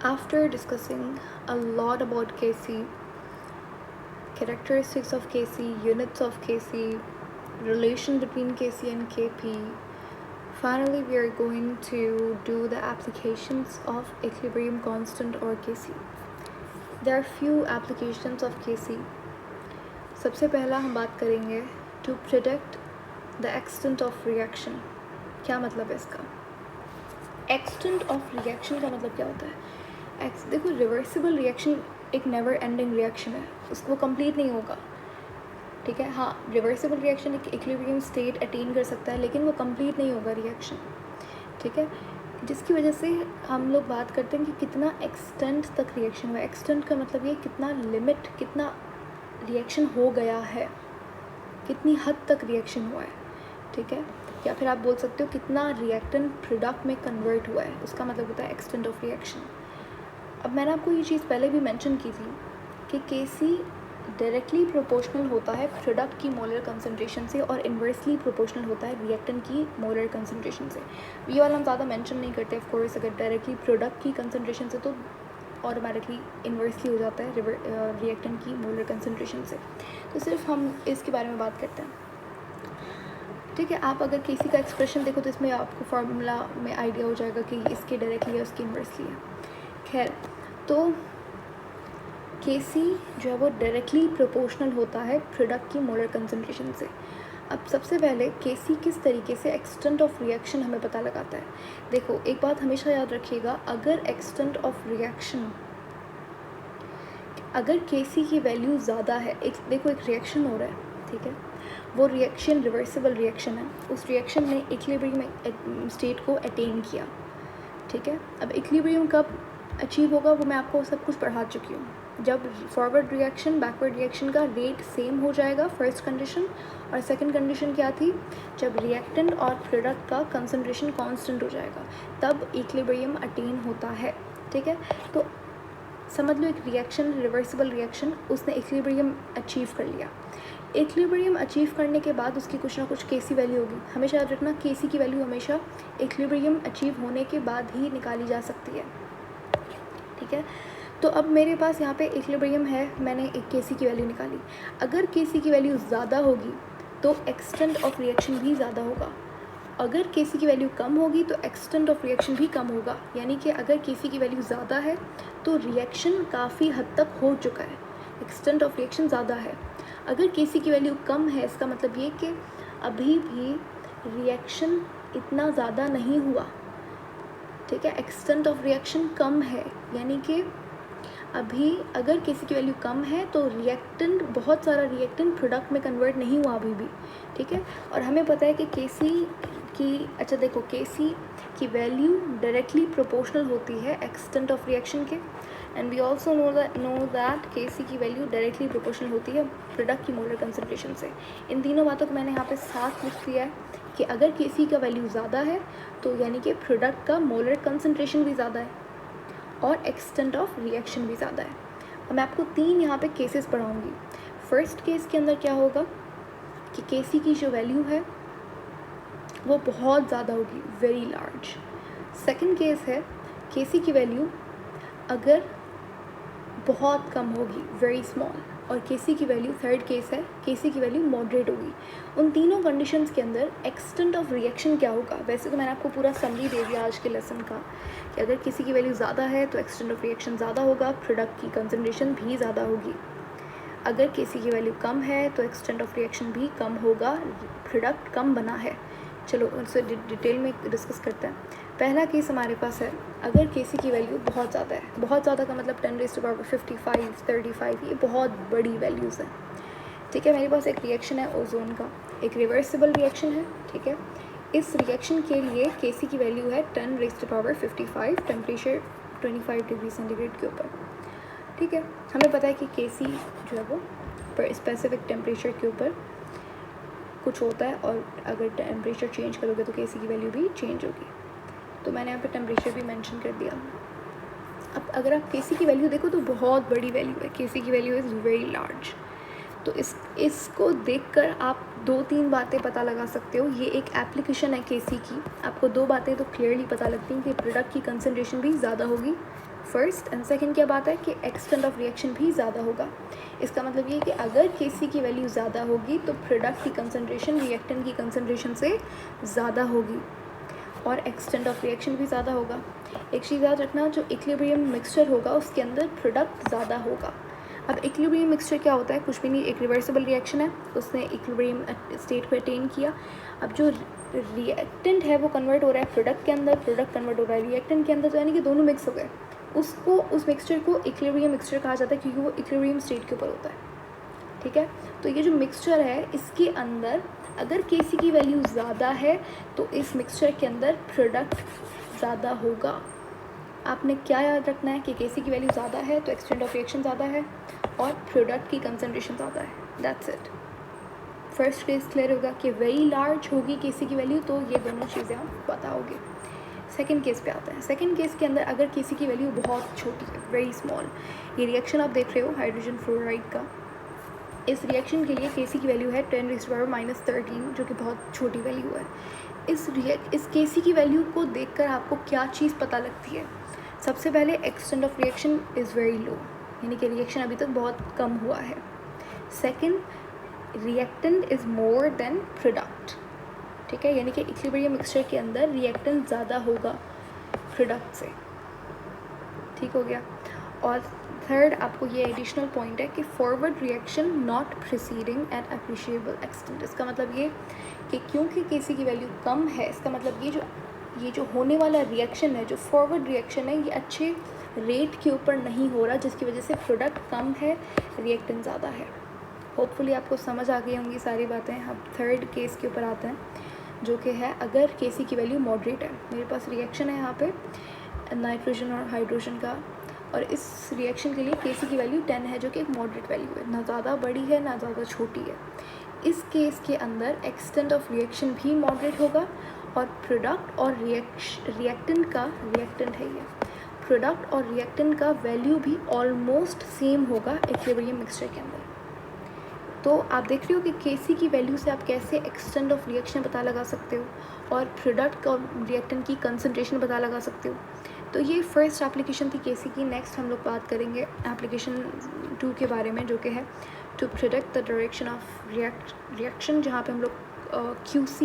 After discussing a lot about Kc, characteristics of Kc, units of Kc, relation between Kc and Kp, finally we are going to do the applications of equilibrium constant or Kc. There are few applications of Kc. सबसे पहला हम बात करेंगे to predict the extent of reaction. क्या मतलब है इसका? Extent of reaction का मतलब क्या होता है? देखो, रिवर्सिबल रिएक्शन एक नेवर एंडिंग रिएक्शन है, उसको कंप्लीट नहीं होगा, ठीक है. हाँ, रिवर्सिबल रिएक्शन एक इक्विलिब्रियम स्टेट अटेन कर सकता है, लेकिन वो कंप्लीट नहीं होगा रिएक्शन, ठीक है. जिसकी वजह से हम लोग बात करते हैं कि कितना एक्सटेंट तक रिएक्शन हुआ. एक्सटेंट का मतलब ये कितना लिमिट, कितना रिएक्शन हो गया है, कितनी हद तक रिएक्शन हुआ है, ठीक है. या फिर आप बोल सकते हो कितना रिएक्टेंट प्रोडक्ट में कन्वर्ट हुआ है, उसका मतलब होता है एक्सटेंट ऑफ रिएक्शन. अब मैंने आपको ये चीज़ पहले भी मेंशन की थी कि Kc डायरेक्टली प्रोपोर्शनल होता है प्रोडक्ट की मोलर कंसंट्रेशन से और इन्वर्सली प्रोपोर्शनल होता है रिएक्टेंट की मोलर कंसंट्रेशन से. ये वाला हम ज़्यादा मेंशन नहीं करते. ऑफ कोर्स अगर डायरेक्टली प्रोडक्ट की कंसंट्रेशन से तो ऑटोमेटिकली इन्वर्सली हो जाता है रिएक्टेंट की मोलर कंसंट्रेशन से. तो सिर्फ हम इसके बारे में बात करते हैं, ठीक है. आप अगर Kc का एक्सप्रेशन देखो तो इसमें आपको फार्मूला में आइडिया हो जाएगा कि इसके डायरेक्टली है, उसकी इन्वर्सली है. खैर, तो Kc जो है वो डायरेक्टली प्रोपोर्शनल होता है प्रोडक्ट की मोलर कंसंट्रेशन से. अब सबसे पहले Kc किस तरीके से एक्सटेंट ऑफ रिएक्शन हमें पता लगाता है. देखो, एक बात हमेशा याद रखिएगा, अगर एक्सटेंट ऑफ रिएक्शन, अगर Kc की वैल्यू ज़्यादा है, देखो एक रिएक्शन हो रहा है, ठीक है, वो रिएक्शन रिवर्सिबल रिएक्शन है, उस रिएक्शन ने इक्विलिब्रियम स्टेट को अटेन किया, ठीक है. अब इक्विलिब्रियम कब अचीव होगा वो मैं आपको सब कुछ पढ़ा चुकी हूँ. जब फॉरवर्ड रिएक्शन बैकवर्ड रिएक्शन का रेट सेम हो जाएगा, फर्स्ट कंडीशन. और सेकंड कंडीशन क्या थी? जब रिएक्टेंट और प्रोडक्ट का कंसंट्रेशन कांस्टेंट हो जाएगा, तब इक्विलिब्रियम अटेन होता है, ठीक है. तो समझ लो एक रिएक्शन, रिवर्सिबल रिएक्शन, उसने इक्विलिब्रियम अचीव कर लिया. इक्विलिब्रियम अचीव करने के बाद उसकी कुछ ना कुछ Kc वैल्यू होगी. हमेशा याद रखना, Kc की वैल्यू हमेशा इक्विलिब्रियम अचीव होने के बाद ही निकाली जा सकती है, ठीक है. तो अब मेरे पास यहाँ पे इक्विलिब्रियम है, मैंने एक Kc की वैल्यू निकाली. अगर Kc की वैल्यू ज़्यादा होगी तो एक्सटेंट ऑफ रिएक्शन भी ज़्यादा होगा. अगर Kc की वैल्यू कम होगी तो एक्सटेंट ऑफ रिएक्शन भी कम होगा. यानी कि अगर Kc की वैल्यू ज़्यादा है तो रिएक्शन काफ़ी हद तक हो चुका है, एक्सटेंट ऑफ रिएक्शन ज़्यादा है. अगर Kc की वैल्यू कम है, इसका मतलब ये कि अभी भी रिएक्शन इतना ज़्यादा नहीं हुआ, ठीक है. एक्सटेंट ऑफ रिएक्शन कम है, यानी कि अभी अगर Kc की वैल्यू कम है तो रिएक्टेंट, बहुत सारा रिएक्टेंट प्रोडक्ट में कन्वर्ट नहीं हुआ अभी भी, ठीक है. और हमें पता है कि Kc की, अच्छा देखो, Kc की वैल्यू डायरेक्टली प्रोपोर्शनल होती है एक्सटेंट ऑफ रिएक्शन के. And we also know that Kc की वैल्यू डायरेक्टली प्रोपोर्शनल होती है प्रोडक्ट की मोलर कंसंट्रेशन से. इन तीनों बातों को मैंने यहाँ पे साथ लिख दिया है कि अगर Kc का वैल्यू ज़्यादा है तो यानी कि प्रोडक्ट का मोलर कंसंट्रेशन भी ज़्यादा है और एक्सटेंट ऑफ रिएक्शन भी ज़्यादा है. अब मैं आपको 3 यहाँ पे केसेस पढ़ाऊँगी. फर्स्ट केस के अंदर क्या होगा कि Kc की जो वैल्यू है वो बहुत ज़्यादा होगी, वेरी लार्ज. सेकंड केस है Kc की वैल्यू अगर बहुत कम होगी, वेरी स्मॉल. और Kc की वैल्यू, थर्ड केस है, Kc की वैल्यू मॉडरेट होगी. उन तीनों कंडीशंस के अंदर एक्सटेंट ऑफ रिएक्शन क्या होगा? वैसे तो मैंने आपको पूरा समरी दे दिया आज के लेसन का कि अगर Kc की वैल्यू ज़्यादा है तो एक्सटेंट ऑफ रिएक्शन ज़्यादा होगा, प्रोडक्ट की कंसंट्रेशन भी ज़्यादा होगी. अगर Kc की वैल्यू कम है तो एक्सटेंट ऑफ रिएक्शन भी कम होगा, प्रोडक्ट कम बना है. चलो उनसे डिटेल में डिस्कस करते हैं. पहला केस हमारे पास है, अगर Kc की वैल्यू बहुत ज़्यादा है, बहुत ज़्यादा का मतलब 10⁻55, 35, ये बहुत बड़ी वैल्यूज़ हैं, ठीक है. मेरे पास एक रिएक्शन है ओजोन का, एक रिवर्सिबल रिएक्शन है, ठीक है. इस रिएक्शन के लिए Kc की वैल्यू है 10⁻55, टेम्परेचर 25 डिग्री सेंटीग्रेड के ऊपर, ठीक है. हमें पता है कि Kc जो है वो पर स्पेसिफिक टेम्परेचर के ऊपर कुछ होता है और अगर टेम्परेचर चेंज करोगे तो Kc की वैल्यू भी चेंज होगी. तो मैंने यहाँ पे टेम्परेचर भी मेंशन कर दिया. अब अगर आप Kc की वैल्यू देखो तो बहुत बड़ी वैल्यू है, Kc की वैल्यू इज़ वेरी लार्ज. तो इसको देखकर आप 2-3 बातें पता लगा सकते हो. ये एक एप्लीकेशन है Kc की. आपको 2 बातें तो क्लियरली पता लगती हैं कि प्रोडक्ट की कंसंट्रेशन भी ज़्यादा होगी फर्स्ट एंड सेकंड क्या बात है कि एक्सटेंट ऑफ रिएक्शन भी ज़्यादा होगा। इसका मतलब ये कि अगर Kc की वैल्यू ज़्यादा होगी तो प्रोडक्ट की कंसनट्रेशन रिएक्टेंट की कंसनट्रेशन से ज़्यादा होगी और एक्सटेंट ऑफ रिएक्शन भी ज़्यादा होगा। एक चीज़ याद रखना, जो इक्विलिब्रियम मिक्सचर होगा उसके अंदर प्रोडक्ट ज़्यादा होगा। अब इक्विलिब्रियम मिक्सचर क्या होता है? कुछ भी नहीं, एक रिवर्सिबल रिएक्शन है, उसने इक्विलिब्रियम स्टेट को अटेन किया। अब जो रिएक्टेंट है वो कन्वर्ट हो रहा है प्रोडक्ट के अंदर, प्रोडक्ट कन्वर्ट हो रहा है रिएक्टेंट के अंदर, तो यानी कि दोनों मिक्स हो गए। उसको, उस मिक्सचर को इक्विलिब्रियम मिक्सचर कहा जाता है क्योंकि वो इक्विलिब्रियम स्टेट के ऊपर होता है। ठीक है, तो ये जो मिक्सचर है इसके अंदर अगर Kc की वैल्यू ज़्यादा है तो इस मिक्सचर के अंदर प्रोडक्ट ज़्यादा होगा। आपने क्या याद रखना है कि Kc की वैल्यू ज़्यादा है तो एक्सटेंट ऑफ रिएक्शन ज़्यादा है और प्रोडक्ट की कंसनट्रेशन ज़्यादा है। That's it. First case clear होगा कि वेरी लार्ज होगी Kc की वैल्यू, तो ये दोनों चीज़ें आप बताओगे। सेकेंड केस पे आते हैं। सेकेंड केस के अंदर अगर Kc की वैल्यू बहुत छोटी है, वेरी स्मॉल, ये रिएक्शन आप देख रहे हो हाइड्रोजन फ्लोराइड का, इस रिएक्शन के लिए Kc की वैल्यू है 10⁻⁻13 जो कि बहुत छोटी वैल्यू है। इस Kc की वैल्यू को देखकर आपको क्या चीज़ पता लगती है? सबसे पहले extent of reaction is very low, यानी कि रिएक्शन अभी तक बहुत कम हुआ है। Second, reactant is more than product. ठीक है, यानी कि इक्विलिब्रियम मिक्सचर के अंदर रिएक्टेंट ज़्यादा होगा प्रोडक्ट से। ठीक हो गया। और थर्ड आपको ये एडिशनल पॉइंट है कि forward reaction not proceeding at appreciable extent. इसका मतलब ये कि क्योंकि Kc की वैल्यू कम है, इसका मतलब ये जो होने वाला रिएक्शन है, जो फॉरवर्ड रिएक्शन है, ये अच्छे रेट के ऊपर नहीं हो रहा, जिसकी वजह से प्रोडक्ट कम है, रिएक्टेंट ज़्यादा है। होपफुली आपको समझ आ गई होंगी सारी बातें। अब थर्ड केस के ऊपर आते हैं, जो कि है अगर Kc की वैल्यू मॉडरेट है। मेरे पास रिएक्शन है यहाँ पे नाइट्रोजन और हाइड्रोजन का, और इस रिएक्शन के लिए Kc की वैल्यू 10 है, जो कि एक मॉडरेट वैल्यू है, ना ज़्यादा बड़ी है ना ज़्यादा छोटी है। इस केस के अंदर एक्सटेंट ऑफ रिएक्शन भी मॉडरेट होगा और प्रोडक्ट और रिएक्टेंट का, रिएक्टेंट है ये, प्रोडक्ट और रिएक्टेंट का वैल्यू भी ऑलमोस्ट सेम होगा इक्विलिब्रियम मिक्सचर के अंदर। तो आप देख रहे हो कि Kc की वैल्यू से आप कैसे एक्सटेंट ऑफ रिएक्शन पता लगा सकते हो और प्रोडक्ट और रिएक्टेंट की कंसनट्रेशन पता लगा सकते हो। तो ये फर्स्ट एप्लीकेशन थी Kc की। नेक्स्ट हम लोग बात करेंगे एप्लीकेशन 2 के बारे में, जो कि है to predict the direction of reaction, जहाँ पे हम लोग QC